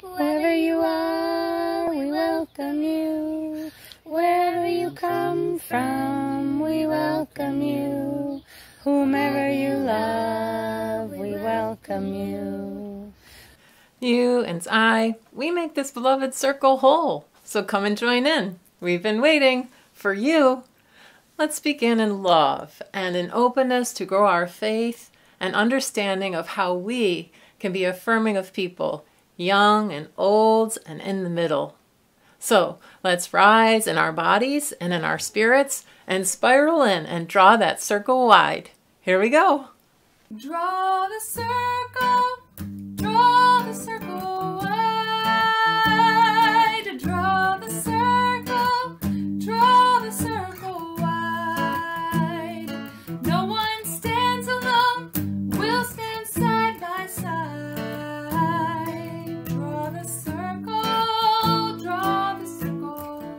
Wherever you are, we welcome you. Wherever you come from, we welcome you. Whomever you love, we welcome you. You and I, we make this beloved circle whole. So come and join in. We've been waiting for you. Let's begin in love and in openness to grow our faith and understanding of how we can be affirming of people, young and old and in the middle. So let's rise in our bodies and in our spirits and spiral in and draw that circle wide. Here we go. Draw the circle wide. Draw the circle wide. No one stands alone, we'll stand side by side. Draw the circle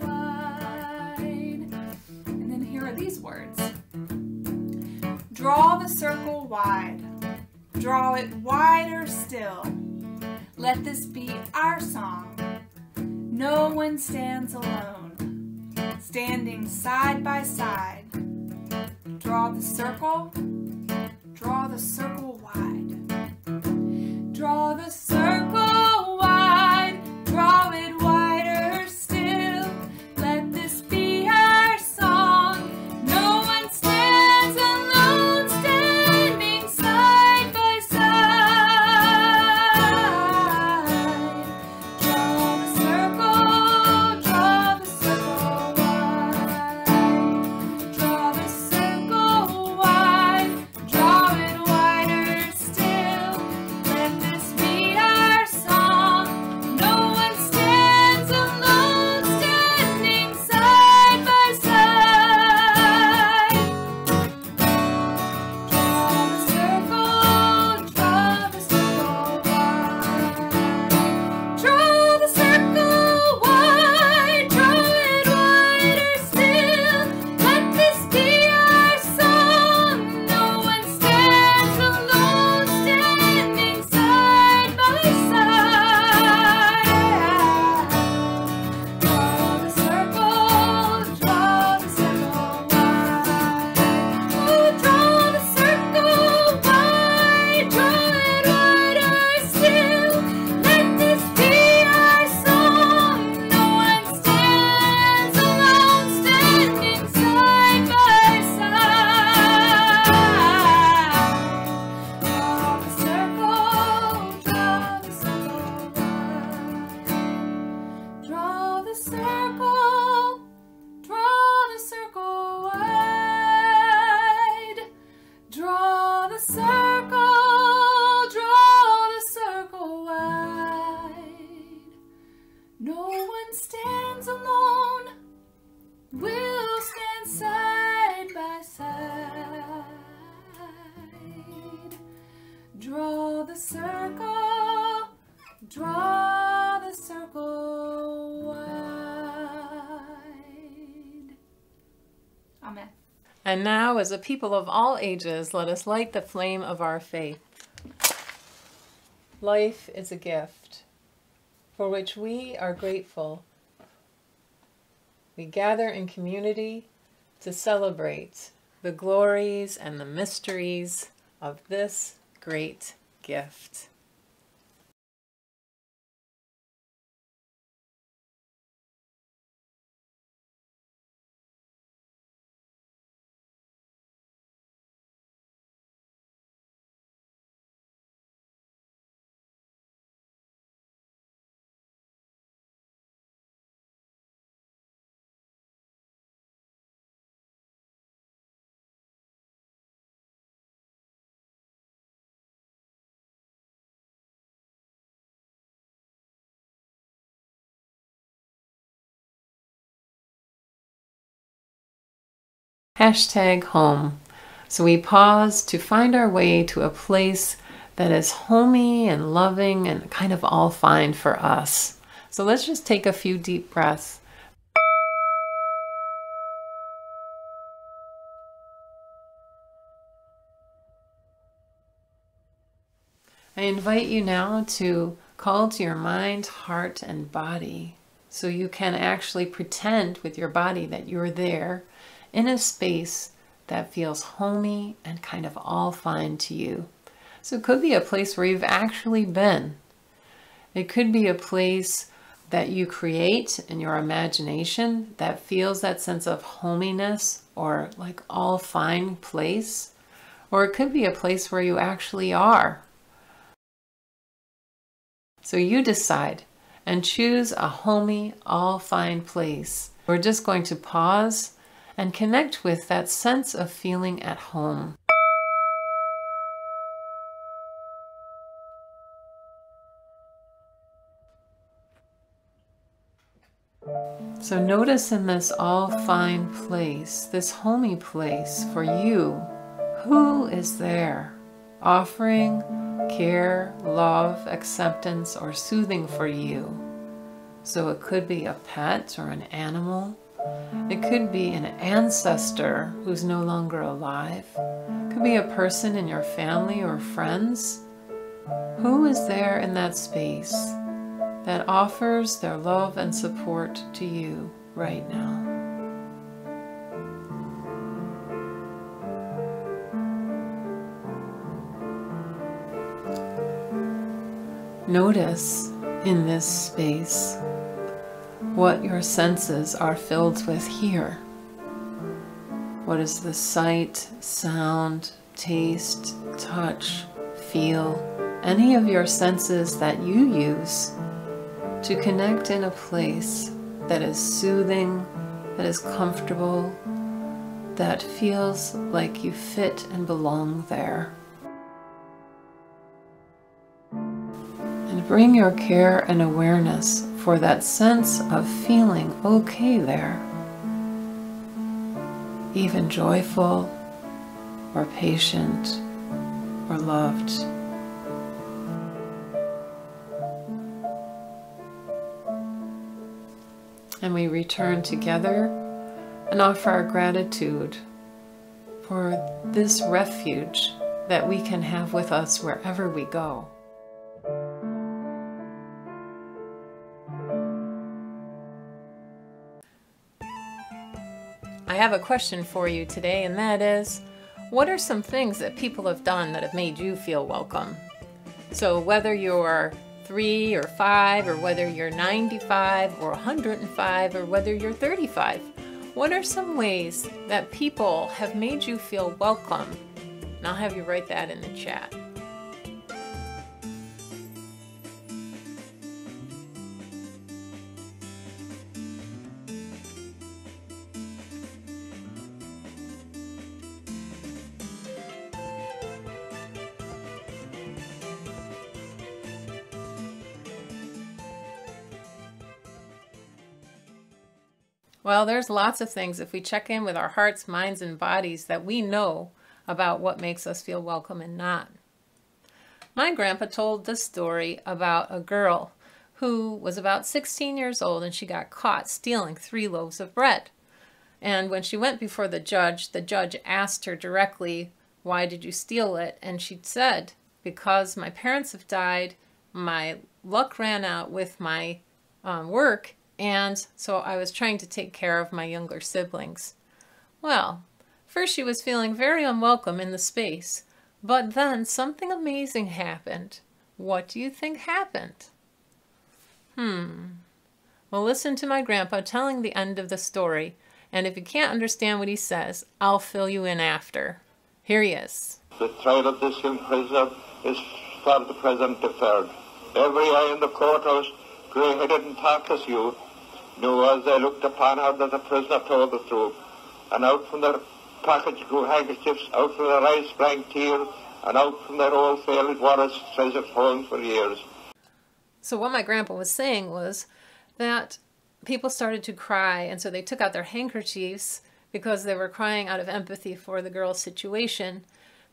wide. And then here are these words. Draw the circle wide. Draw it wider still. Let this be our song. No one stands alone, standing side by side. Draw the circle wide. Draw the circle wide, draw it wider still. Let this be our song. No one stands alone, standing side by side. Draw the circle wide. Draw the circle wide, draw it wider still. Let this be our song. No one stands alone, standing side by side. Draw the circle wide. Draw the circle wide, draw it wider still. Let this be our song. No one stands alone, standing side by side. Draw the circle wide. Draw the circle wide, draw it wider still. Let this be our song. No one stands alone, standing side by side. Draw the circle wide. Draw the circle wide. Draw the circle wide. No one stands alone, we'll stand side by side. Draw the circle wide. Amen. And now, as a people of all ages, let us light the flame of our faith. Life is a gift for which we are grateful. We gather in community to celebrate the glories and the mysteries of this great gift. #home. So we pause to find our way to a place that is homey and loving and kind of all fine for us. So let's just take a few deep breaths. I invite you now to Call to your mind, heart, and body so you can actually pretend with your body that you're there in a space that feels homey and kind of all fine to you. So it could be a place where you've actually been. It could be a place that you create in your imagination that feels that sense of hominess or like all fine place. Or it could be a place where you actually are. So you decide and choose a homey, all fine place. We're just going to pause and connect with that sense of feeling at home. So notice in this all fine place, this homey place for you, who is there offering care, love, acceptance, or soothing for you. So it could be a pet or an animal. It could be an ancestor who's no longer alive. It could be a person in your family or friends. Who is there in that space that offers their love and support to you right now? Notice in this space what your senses are filled with here. What is the sight, sound, taste, touch, feel, any of your senses that you use to connect in a place that is soothing, that is comfortable, that feels like you fit and belong there. And bring your care and awareness for that sense of feeling okay there, even joyful or patient or loved. And we return together and offer our gratitude for this refuge that we can have with us wherever we go. I have a question for you today, and that is, what are some things that people have done that have made you feel welcome? So whether you're 3 or 5, or whether you're 95 or 105, or whether you're 35, what are some ways that people have made you feel welcome? And I'll have you write that in the chat. Well, there's lots of things if we check in with our hearts, minds, and bodies that we know about what makes us feel welcome and not. My grandpa told this story about a girl who was about 16 years old, and she got caught stealing 3 loaves of bread. And when she went before the judge asked her directly, "Why did you steal it?" And she said, "Because my parents have died, my luck ran out with my work, and so I was trying to take care of my younger siblings." Well, first she was feeling very unwelcome in the space, but then something amazing happened. What do you think happened? Well, listen to my grandpa telling the end of the story, and if you can't understand what he says, I'll fill you in after. Here he is. The trial of this young prisoner is for the present deferred. Every eye in the courthouse, grey-headed and thoughtless youth, knew as they looked upon her that the prisoner told the truth. And out from their pockets grew handkerchiefs, out from their eyes sprang tears, and out from their old failed waters treasured home for years. So what my grandpa was saying was that people started to cry, and so they took out their handkerchiefs because they were crying out of empathy for the girl's situation,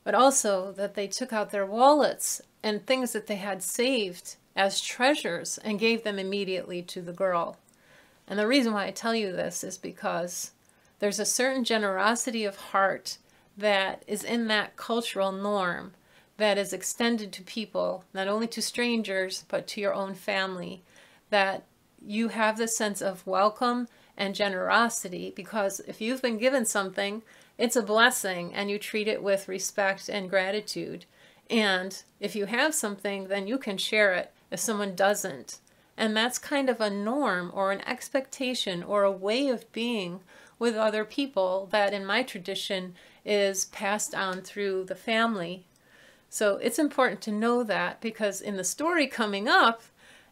but also that they took out their wallets and things that they had saved as treasures and gave them immediately to the girl. And the reason why I tell you this is because there's a certain generosity of heart that is in that cultural norm that is extended to people, not only to strangers, but to your own family, that you have this sense of welcome and generosity, because if you've been given something, it's a blessing and you treat it with respect and gratitude. And if you have something, then you can share it if someone doesn't. And that's kind of a norm or an expectation or a way of being with other people that in my tradition is passed on through the family. So it's important to know that, because in the story coming up,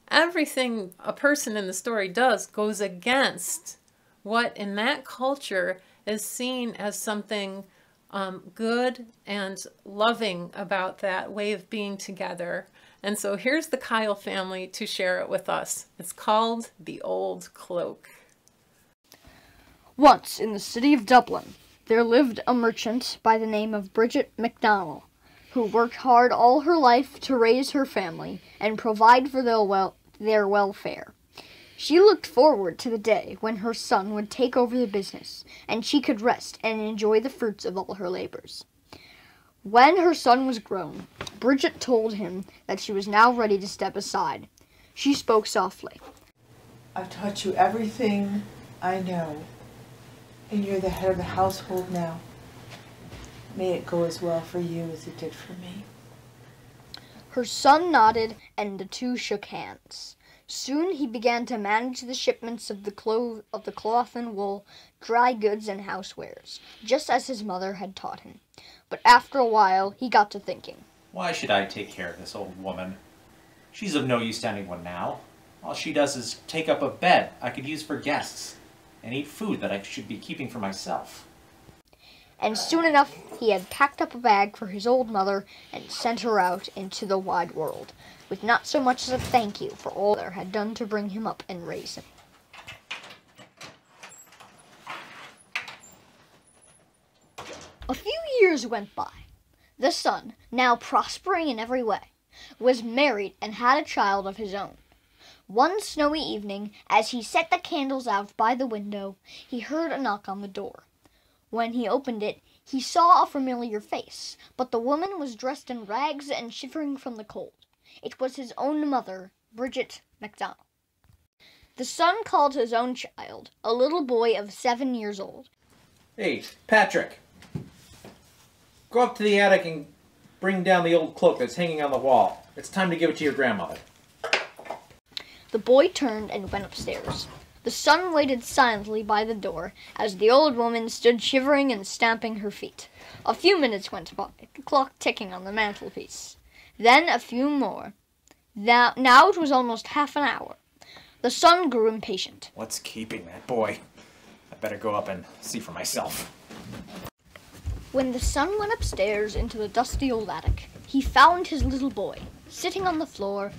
everything a person in the story does goes against what in that culture is seen as something good and loving about that way of being together. And so here's the Kyle family to share it with us. It's called The Old Cloak. Once in the city of Dublin, there lived a merchant by the name of Bridget MacDonald, who worked hard all her life to raise her family and provide for their welfare. She looked forward to the day when her son would take over the business and she could rest and enjoy the fruits of all her labors. When her son was grown, Bridget told him that she was now ready to step aside. She spoke softly. I've taught you everything I know, and you're the head of the household now. May it go as well for you as it did for me. Her son nodded, and the two shook hands. Soon he began to manage the shipments of the cloth and wool, dry goods and housewares, just as his mother had taught him. But after a while, he got to thinking. Why should I take care of this old woman? She's of no use to anyone now. All she does is take up a bed I could use for guests, and eat food that I should be keeping for myself. And soon enough, he had packed up a bag for his old mother and sent her out into the wide world, with not so much as a thank you for all there had done to bring him up and raise him. A few years went by. The son, now prospering in every way, was married and had a child of his own. One snowy evening, as he set the candles out by the window, he heard a knock on the door. When he opened it, he saw a familiar face, but the woman was dressed in rags and shivering from the cold. It was his own mother, Bridget MacDonald. The son called his own child, a little boy of 7 years old. Hey, Patrick. Go up to the attic and bring down the old cloak that's hanging on the wall. It's time to give it to your grandmother. The boy turned and went upstairs. The son waited silently by the door as the old woman stood shivering and stamping her feet. A few minutes went by, the clock ticking on the mantelpiece. Then a few more. Now it was almost half an hour. The son grew impatient. What's keeping that boy? I better go up and see for myself. When the son went upstairs into the dusty old attic, he found his little boy sitting on the floor,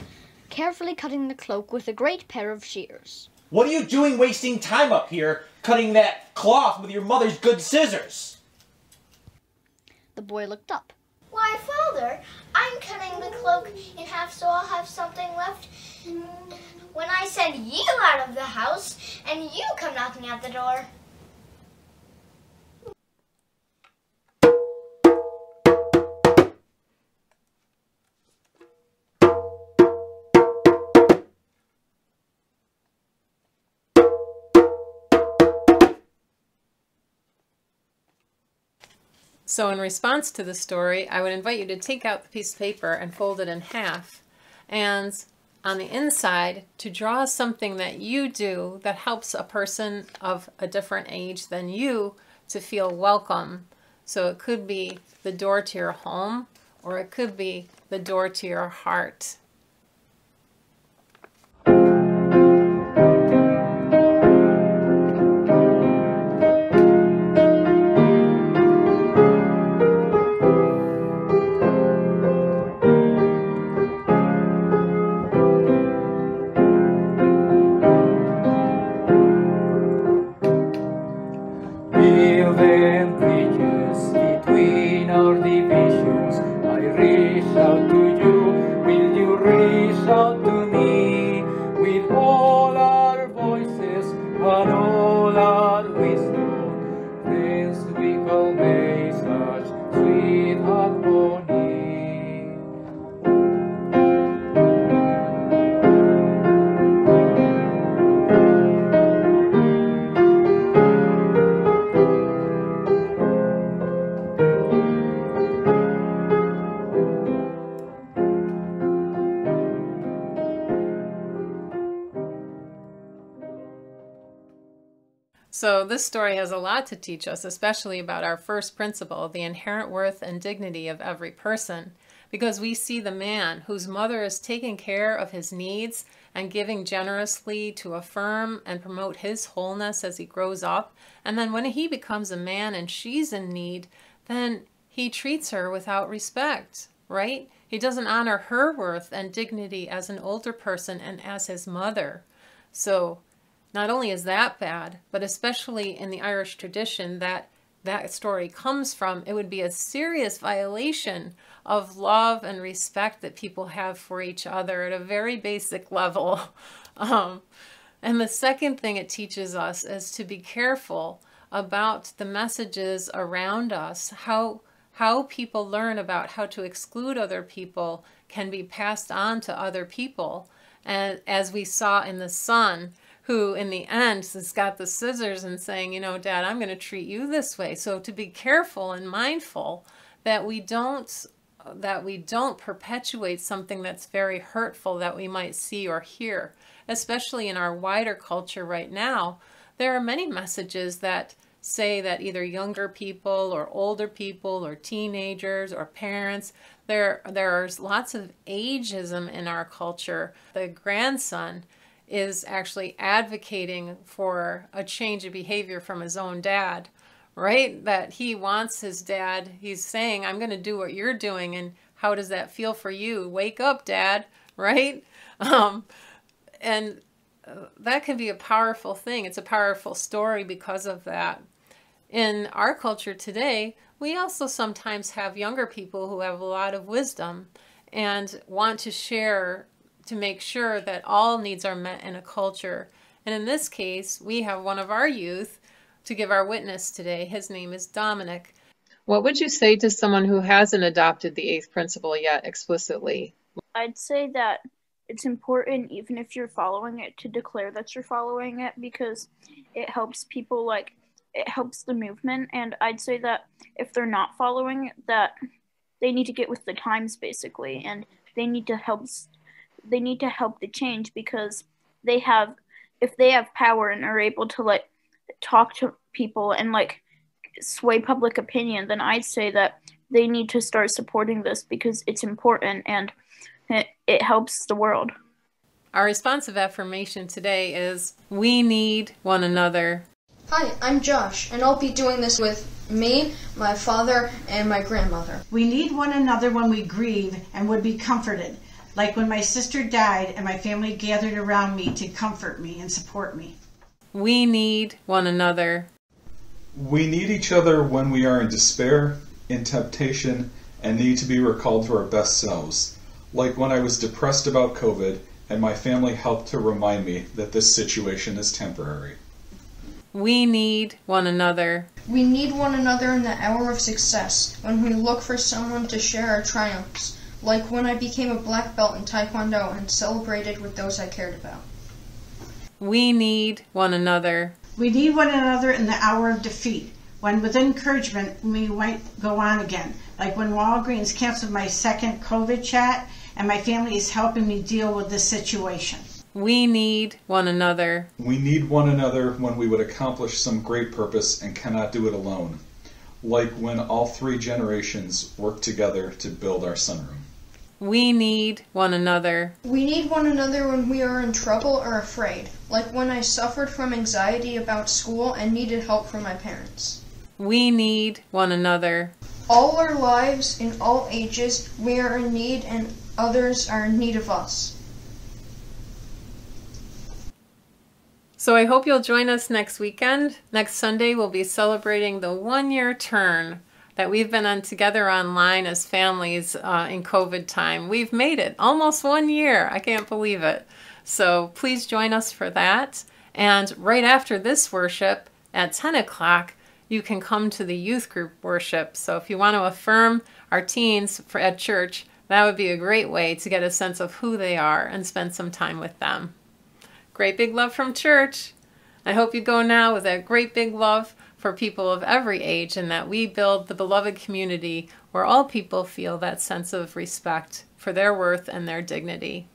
carefully cutting the cloak with a great pair of shears. What are you doing wasting time up here cutting that cloth with your mother's good scissors? The boy looked up. Why, Father, I'm cutting the cloak in half so I'll have something left when I send you out of the house and you come knocking at the door. So in response to the story, I would invite you to take out the piece of paper and fold it in half. And on the inside, to draw something that you do that helps a person of a different age than you to feel welcome. So it could be the door to your home, or it could be the door to your heart. Building bridges between our divisions, I reach out to you. Will you So this story has a lot to teach us, especially about our first principle, the inherent worth and dignity of every person, because we see the man whose mother is taking care of his needs and giving generously to affirm and promote his wholeness as he grows up. And then when he becomes a man and she's in need, then he treats her without respect, right? He doesn't honor her worth and dignity as an older person and as his mother. So not only is that bad, but especially in the Irish tradition that story comes from, it would be a serious violation of love and respect that people have for each other at a very basic level. And the second thing it teaches us is to be careful about the messages around us. How people learn about how to exclude other people can be passed on to other people. And as we saw in the son, who in the end has got the scissors and saying, you know, Dad, I'm going to treat you this way. So to be careful and mindful that we don't perpetuate something that's very hurtful that we might see or hear, especially in our wider culture right now. There are many messages that say that either younger people or older people or teenagers or parents, there's lots of ageism in our culture. The grandson is actually advocating for a change of behavior from his own dad, right? That he wants his dad, he's saying, I'm going to do what you're doing, and how does that feel for you? Wake up, Dad, right? And that can be a powerful thing. It's a powerful story because of that. In our culture today, we also sometimes have younger people who have a lot of wisdom and want to share to make sure that all needs are met in a culture. And in this case, we have one of our youth to give our witness today. His name is Dominic. What would you say to someone who hasn't adopted the eighth principle yet explicitly? I'd say that it's important, even if you're following it, to declare that you're following it, because it helps people, it helps the movement. And I'd say that if they're not following it, that they need to get with the times, basically, and they need to help the change, because if they have power and are able to talk to people and sway public opinion, then I'd say that they need to start supporting this, because it's important and it helps the world. Our responsive affirmation today is, we need one another. Hi, I'm Josh, and I'll be doing this with me, my father, and my grandmother. We need one another when we grieve and would be comforted, like when my sister died and my family gathered around me to comfort me and support me. We need one another. We need each other when we are in despair, in temptation, and need to be recalled to our best selves, like when I was depressed about COVID and my family helped to remind me that this situation is temporary. We need one another. We need one another in the hour of success, when we look for someone to share our triumphs, like when I became a black belt in Taekwondo and celebrated with those I cared about. We need one another. We need one another in the hour of defeat, when with encouragement we might go on again, like when Walgreens canceled my second COVID chat and my family is helping me deal with this situation. We need one another. We need one another when we would accomplish some great purpose and cannot do it alone, like when all three generations work together to build our sunroom. We need one another. We need one another when we are in trouble or afraid, like when I suffered from anxiety about school and needed help from my parents. We need one another. All our lives, in all ages, we are in need and others are in need of us. So I hope you'll join us next weekend. Next Sunday, we'll be celebrating the 1-year turn that we've been on together online as families in COVID time. We've made it almost 1 year. I can't believe it. So please join us for that. And right after this worship at 10 o'clock, you can come to the youth group worship. So if you want to affirm our teens at church, that would be a great way to get a sense of who they are and spend some time with them. Great big love from church. I hope you go now with that great big love for people of every age, and that we build the beloved community where all people feel that sense of respect for their worth and their dignity.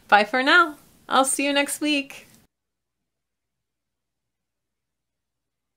Bye for now. I'll see you next week.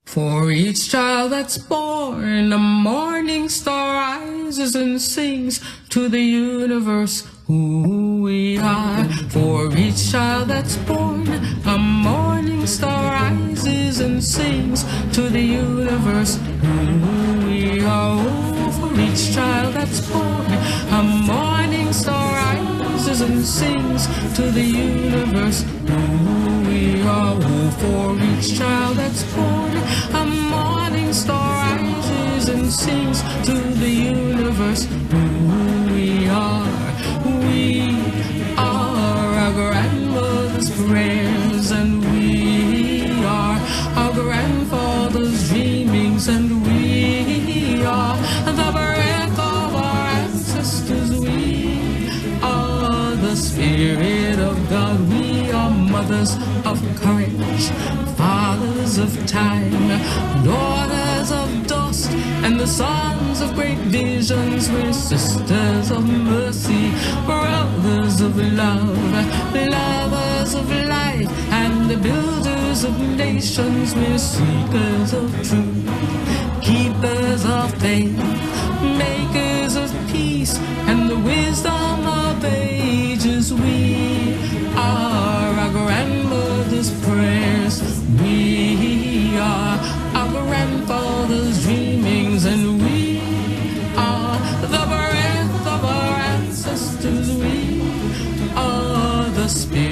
For each child that's born, a morning star rises and sings to the universe who we are. For each child that's born, a morning star rises and sings to the universe who we are. Oh, for each child that's born, a morning star rises and sings to the universe who we are. Oh, for each child that's born, a morning star rises and sings to the universe who we are. We are our grandmother's prayers, and we are our grandfather's dreamings, and we are the breath of our ancestors. We are the Spirit of God. We are mothers of courage, fathers of time, daughters of dust, and the sons of great visions. We're sisters of mercy, brothers of love, lovers of life, and the builders of nations. We're seekers of truth, keepers of faith, makers of peace, and the wisdom of ages. We are our grandmother's prayers. We are our grandfather's dreamings, and we are the breath of our ancestors. We are the Spirit